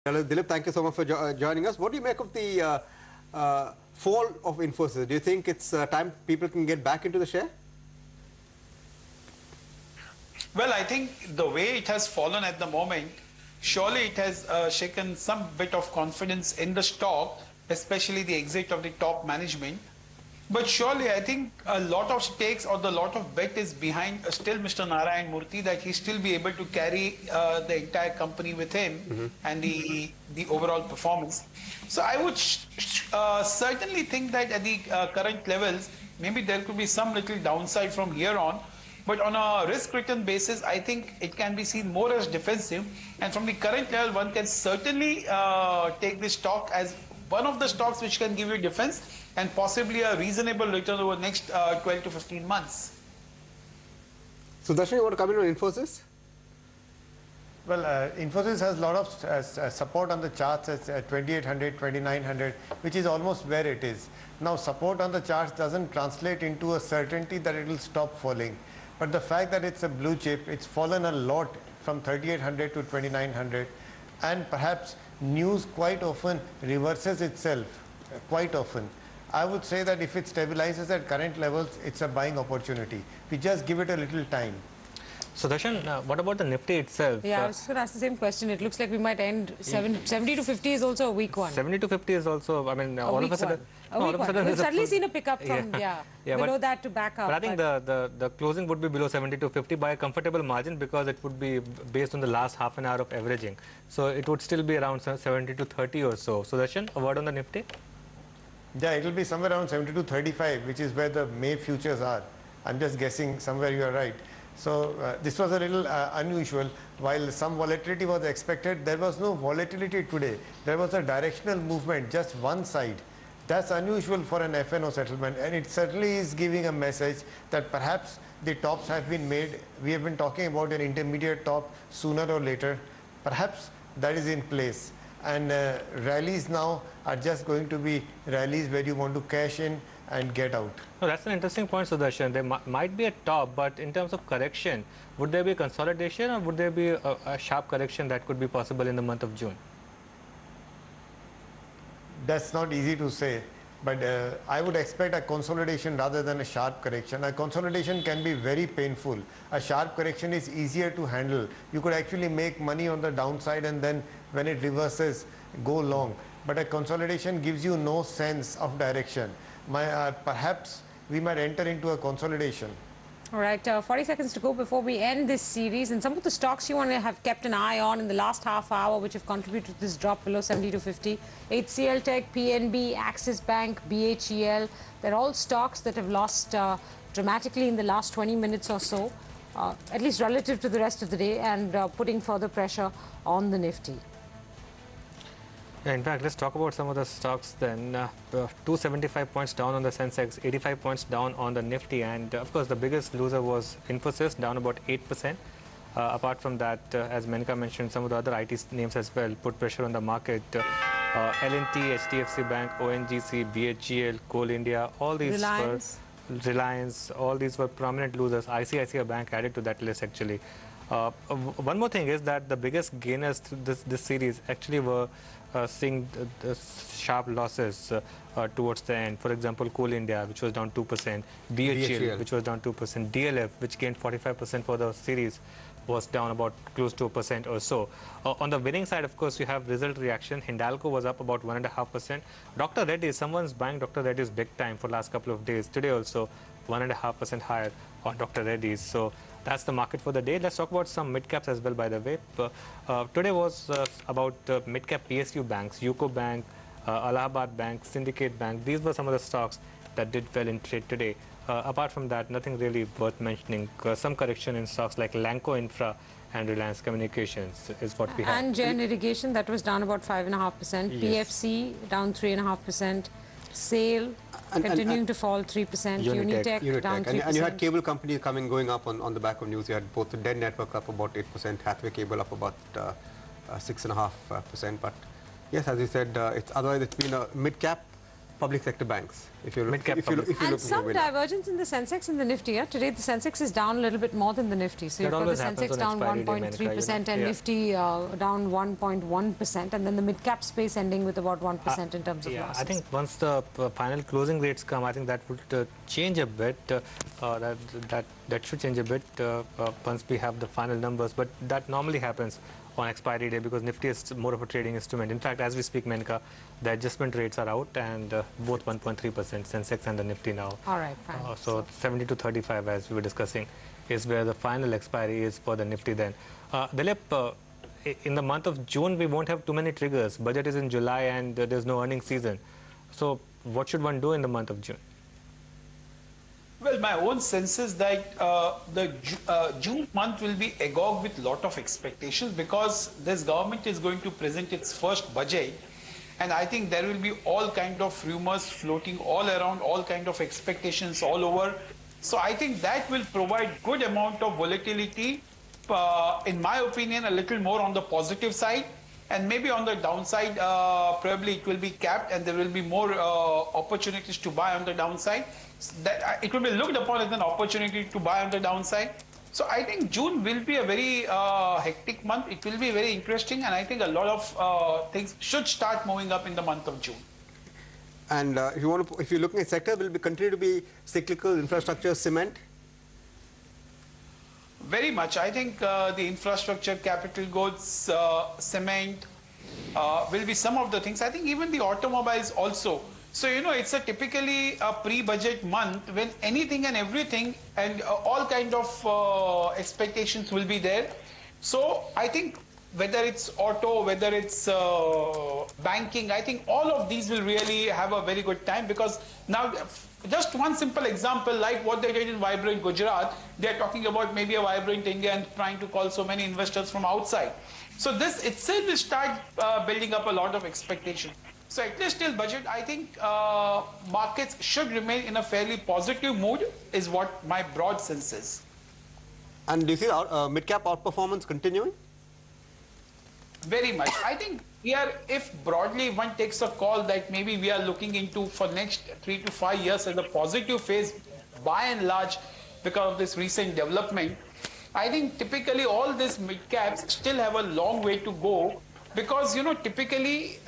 Hello, Dilip, thank you so much for joining us. What do you make of the fall of Infosys? Do you think it's time people can get back into the share? Well, I think the way it has fallen at the moment, surely it has shaken some bit of confidence in the stock, especially the exit of the top management. But surely I think a lot of stakes or the lot of bet is behind still Mr. Narayan Murthy, that he still be able to carry the entire company with him and the overall performance. So I would certainly think that at the current levels, maybe there could be some little downside from here on. But on a risk-return basis, I think it can be seen more as defensive. And from the current level, one can certainly take this stock as one of the stocks which can give you defense and possibly a reasonable return over the next 12 to 15 months. So, Darshan, you want to come in on Infosys? Well, Infosys has a lot of support on the charts at 2800, 2900, which is almost where it is. Now, support on the charts doesn't translate into a certainty that it will stop falling. But the fact that it's a blue chip, it's fallen a lot from 3800 to 2900, and perhaps news quite often reverses itself, quite often. I would say that if it stabilizes at current levels, it's a buying opportunity. We just give it a little time. So, Darshan, what about the Nifty itself? Yeah, I was going to ask the same question. It looks like we might end 70 to 50 is also a weak one. 70 to 50 is also, I mean, all of a sudden... We've suddenly seen a pickup from, below that to back up. But I think the closing would be below 70 to 50 by a comfortable margin, because it would be based on the last half an hour of averaging. So, it would still be around 70 to 30 or so. So, Darshan, a word on the Nifty? Yeah, it will be somewhere around 70 to 35, which is where the May futures are. I'm just guessing somewhere you are right. So this was a little unusual. While some volatility was expected, there was no volatility today. There was a directional movement, just one side. That's unusual for an FNO settlement, and it certainly is giving a message that perhaps the tops have been made. We have been talking about an intermediate top sooner or later. Perhaps that is in place. And rallies now are just going to be rallies where you want to cash in and get out. No, that's an interesting point, Sudarshan. There might be a top, but in terms of correction, would there be a consolidation, or would there be a sharp correction that could be possible in the month of June? That's not easy to say, but I would expect a consolidation rather than a sharp correction. A consolidation can be very painful. A sharp correction is easier to handle. You could actually make money on the downside, and then when it reverses, go long. But a consolidation gives you no sense of direction. Perhaps we might enter into a consolidation. All right, 40 seconds to go before we end this series. And some of the stocks you want to have kept an eye on in the last half hour, which have contributed to this drop below 70 to 50. HCL Tech, PNB, Axis Bank, BHEL. They're all stocks that have lost dramatically in the last 20 minutes or so, at least relative to the rest of the day, and putting further pressure on the Nifty. Yeah, in fact, let's talk about some of the stocks then. 275 points down on the Sensex, 85 points down on the Nifty, and of course the biggest loser was Infosys, down about 8%. Apart from that, as Menika mentioned, some of the other IT names as well put pressure on the market. L&T, HDFC Bank, ONGC, BHGL, Coal India, all these Reliance, all these were prominent losers. ICICI Bank added to that list actually. One more thing is that the biggest gainers this series actually were seeing the sharp losses towards the end. For example, Coal India, which was down 2%, BHEL, which was down 2%, DLF, which gained 45% for the series, was down about close to 1% or so. On the winning side, of course, you have result reaction. Hindalco was up about 1.5%. Dr. Reddy's, someone's buying Dr. Reddy's big time for the last couple of days. Today also, 1.5% higher on Dr. Reddy's. So that's the market for the day. Let's talk about some mid-caps as well, by the way. Today was about mid-cap PSU banks, UCO Bank, Allahabad Bank, Syndicate Bank. These were some of the stocks that did well in trade today. Apart from that, nothing really worth mentioning. Some correction in stocks like Lanco Infra and Reliance Communications is what we have. And Jain Irrigation, that was down about 5.5%. Yes. PFC down 3.5%. SAIL continuing to fall 3%. Unitech down 3%. And you had cable companies going up on the back of news. You had both the DEN Network up about 8%, Hathway Cable up about 6.5%. But yes, as you said, otherwise it's been a mid-cap public sector banks. If you look, Mid-cap if you look, public. if you And look some more divergence in the Sensex and the Nifty. Yeah? Today the Sensex is down a little bit more than the Nifty. So That you've got the always happens Sensex on down expiry day, Menika, 1.3% and yeah. Nifty down 1.1%, and then the mid-cap space ending with about 1% in terms of Yeah, losses. I think once the final closing rates come, I think that would change a bit. That should change a bit once we have the final numbers. But that normally happens on expiry day because Nifty is more of a trading instrument. In fact, as we speak, Menika, the adjustment rates are out and both 1.3%, Sensex and the Nifty now. All right, fine. So 70 to 35, as we were discussing, is where the final expiry is for the Nifty then. Dilip, in the month of June, we won't have too many triggers. Budget is in July and there's no earnings season. So what should one do in the month of June? Well, my own sense is that the June month will be agog with lot of expectations because this government is going to present its first budget, and I think there will be all kind of rumors floating all around, all kind of expectations all over. So I think that will provide good amount of volatility. In my opinion, a little more on the positive side, and maybe on the downside, probably it will be capped, and there will be more opportunities to buy on the downside. That it will be looked upon as an opportunity to buy on the downside. So I think June will be a very hectic month. It will be very interesting, and I think a lot of things should start moving up in the month of June. And if you're looking at sector, will be continue to be cyclical, infrastructure, cement. Very much. I think the infrastructure, capital goods, cement will be some of the things. I think even the automobiles also. So, you know, it's a typically a pre-budget month when anything and everything and all kind of expectations will be there. So, I think whether it's auto, whether it's banking, I think all of these will really have a very good time because now, just one simple example, like what they did in Vibrant Gujarat, they're talking about maybe a Vibrant India and trying to call so many investors from outside. So this itself will start building up a lot of expectation. So at least till budget, I think markets should remain in a fairly positive mood is what my broad sense is. And do you see mid-cap outperformance continuing? Very much. I think here, if broadly one takes a call that maybe we are looking into for next 3 to 5 years as a positive phase, by and large, because of this recent development, I think typically all these mid caps still have a long way to go because, you know, typically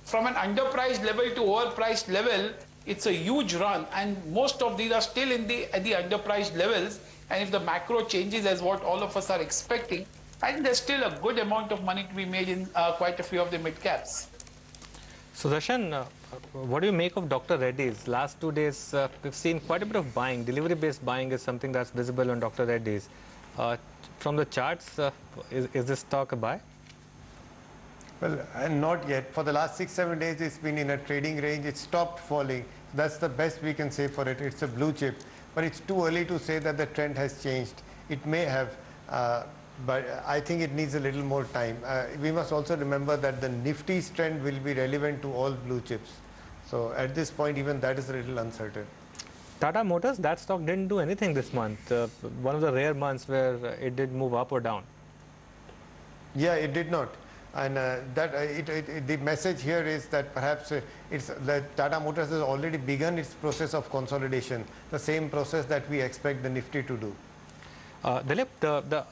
from an underpriced level to overpriced level, it's a huge run, and most of these are still in at the underpriced levels. And if the macro changes as what all of us are expecting, I think there's still a good amount of money to be made in quite a few of the mid caps. So Darshan, what do you make of Dr. Reddy's? Last 2 days, we've seen quite a bit of buying. Delivery-based buying is something that's visible on Dr. Reddy's. From the charts, is this stock a buy? Well, not yet. For the last 6-7 days, it's been in a trading range. It stopped falling. That's the best we can say for it. It's a blue chip, but it's too early to say that the trend has changed. It may have, but I think it needs a little more time. We must also remember that the Nifty's trend will be relevant to all blue chips. So at this point, even that is a little uncertain. Tata Motors, that stock didn't do anything this month. One of the rare months where it did move up or down. Yeah, it did not. And the message here is that perhaps Tata Motors has already begun its process of consolidation, the same process that we expect the Nifty to do. Dilip, the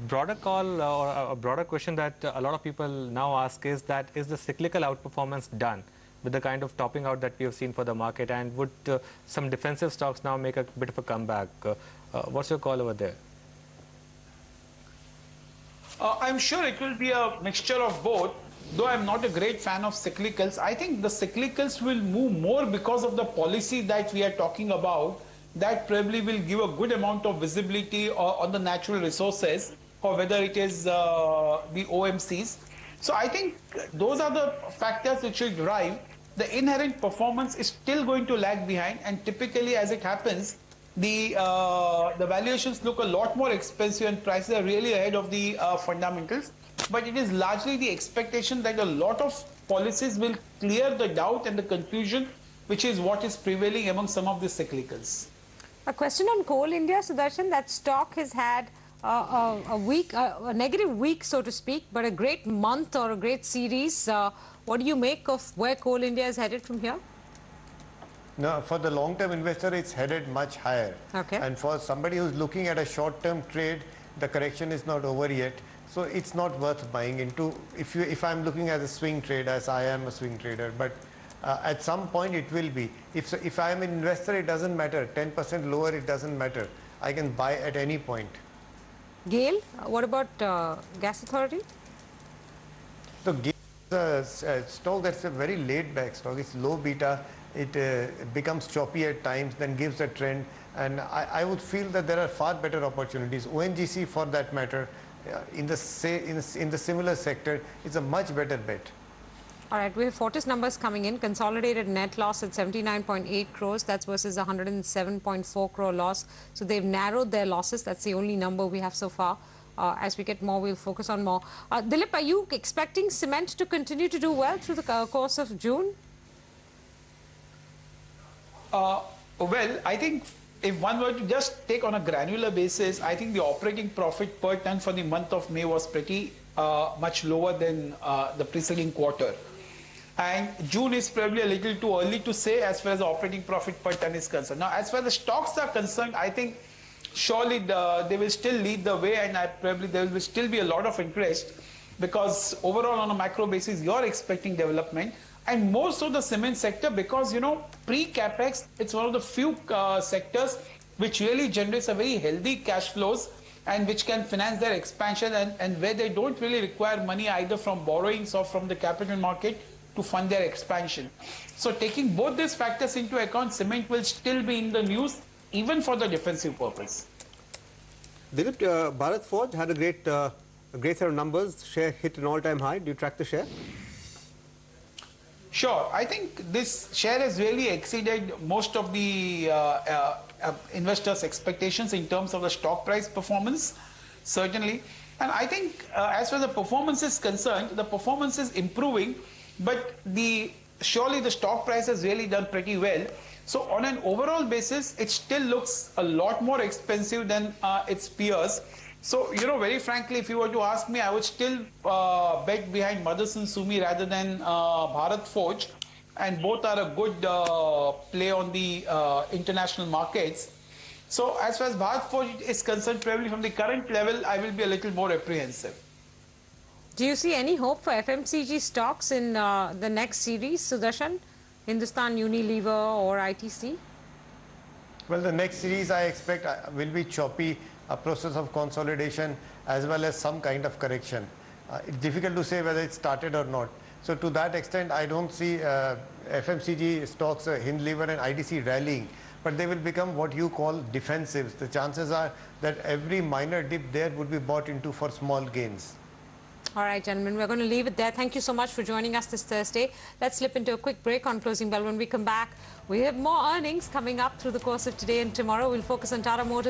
broader call or a broader question that a lot of people now ask is that is the cyclical outperformance done with the kind of topping out that we have seen for the market, and would some defensive stocks now make a bit of a comeback? What's your call over there? I'm sure it will be a mixture of both, though I'm not a great fan of cyclicals. I think the cyclicals will move more because of the policy that we are talking about. That probably will give a good amount of visibility on the natural resources, or whether it is the OMCs. So I think those are the factors which will drive. The inherent performance is still going to lag behind, and typically as it happens, the valuations look a lot more expensive and prices are really ahead of the fundamentals. But it is largely the expectation that a lot of policies will clear the doubt and the confusion, which is what is prevailing among some of the cyclicals. A question on Coal India, Sudarshan. That stock has had a week, a negative week, so to speak, but a great month or a great series. What do you make of where Coal India is headed from here? No, for the long-term investor, it's headed much higher. Okay. And for somebody who's looking at a short-term trade, the correction is not over yet. So it's not worth buying into. If I'm looking at a swing trade, as I am a swing trader, but at some point it will be. If I am an investor, it doesn't matter. 10% lower, it doesn't matter. I can buy at any point. GAIL, what about Gas Authority? So GAIL is a stock that's a very laid-back stock. It's low beta. It becomes choppy at times, then gives a trend. And I would feel that there are far better opportunities. ONGC, for that matter, in the similar sector, is a much better bet. All right, we have Fortis numbers coming in. Consolidated net loss at 79.8 crores. That's versus 107.4 crore loss. So they've narrowed their losses. That's the only number we have so far. As we get more, we'll focus on more. Dilip, are you expecting cement to continue to do well through the course of June? Well, I think if one were to just take on a granular basis, I think the operating profit per ton for the month of May was pretty much lower than the preceding quarter. And June is probably a little too early to say as far as the operating profit per ton is concerned. Now, as far as the stocks are concerned, I think surely they will still lead the way, and probably there will still be a lot of interest, because overall on a macro basis, you're expecting development. And more so the cement sector, because, you know, pre-capex, it's one of the few sectors which really generates a very healthy cash flows and which can finance their expansion, and where they don't really require money either from borrowings or from the capital market to fund their expansion. So taking both these factors into account, cement will still be in the news, even for the defensive purpose. Dilip, Bharat Forge had a great set of numbers. Share hit an all-time high. Do you track the share? Sure. I think this share has really exceeded most of the investors' expectations in terms of the stock price performance, certainly. And I think as far as the performance is concerned, the performance is improving, but surely the stock price has really done pretty well. So on an overall basis, it still looks a lot more expensive than its peers. So, you know, very frankly, if you were to ask me, I would still bet behind Motherson Sumi rather than Bharat Forge. And both are a good play on the international markets. So as far as Bharat Forge is concerned, probably from the current level, I will be a little more apprehensive. Do you see any hope for FMCG stocks in the next series, Sudarshan? Hindustan Unilever or ITC? Well, the next series I expect will be choppy, a process of consolidation as well as some kind of correction. It's difficult to say whether it started or not. So to that extent, I don't see FMCG stocks, Unilever and ITC rallying, but they will become what you call defensives. The chances are that every minor dip there would be bought into for small gains. All right, gentlemen, we're going to leave it there. Thank you so much for joining us this Thursday. Let's slip into a quick break on Closing Bell. When we come back, we have more earnings coming up through the course of today and tomorrow. We'll focus on Tata Motors.